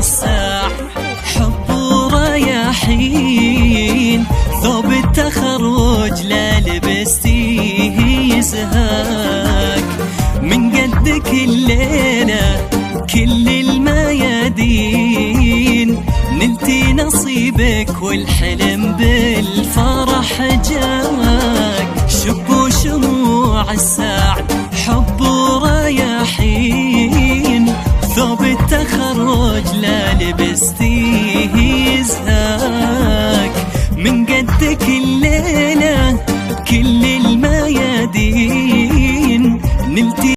الساح، حب ورياحين، ثوب التخرج لا لبستيه يزهاك. من قدك الليلة كل الميادين، نلتي نصيبك والحلم بالفرح جاك. شبوا شموع الساح